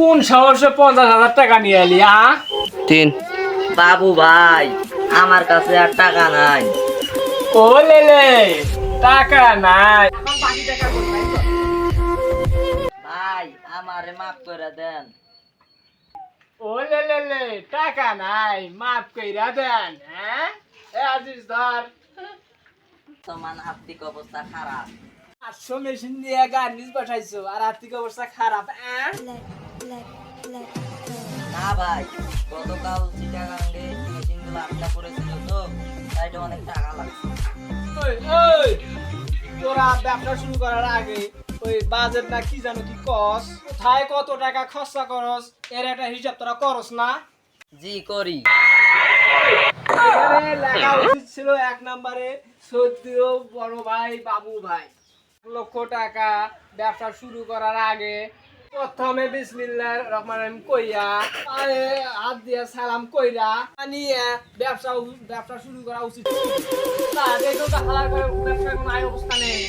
কোন সাহসে 50,000 টাকা নিয়ে এলি? তিন। বাবু ভাই, আমার কাছে আর টাকা নাই। ও লেলে, টাকা নাই, এখন বাকি টাকা কোথায়? ভাই, আমারে মাফ করে দেন। ও লেলে, টাকা নাই, মাফ কইরা দেন। হ্যাঁ, এ আজিজ ধর, সমান আর্থিক অবস্থা খারাপ। 500 মেশিন দিয়ে গার্নিশ পাঠাইছো আর আর্থিক অবস্থা খারাপ। না ভাই, গতকাল চিটাগাঙ্গে মেশিনগুলো আটকা পড়েছিল তো, তাই তো অনেক টাকা লাগছে। ওই ওই, তোরা ব্যবসা শুরু করার আগে ওই বাজেট না কি জানো কি কস, কোথায় কত টাকা খরচা করস এর একটা হিসাব তোরা করস না? জি করি। এখানে লেখা উচিত ছিল 1 নম্বরে সত্যিও বড় ভাই বাবু ভাই, 1 লক্ষ টাকা ব্যবসা শুরু করার আগে প্রথমে বিসমিল্লাহির রহমানির রহিম কইয়া পায়ে হাত দিয়ে সালাম কইরা নিয়ে ব্যবসা শুরু করা উচিত। তা দেখো তো হালার করে ব্যবসার কোনো আয় অবস্থা নেই।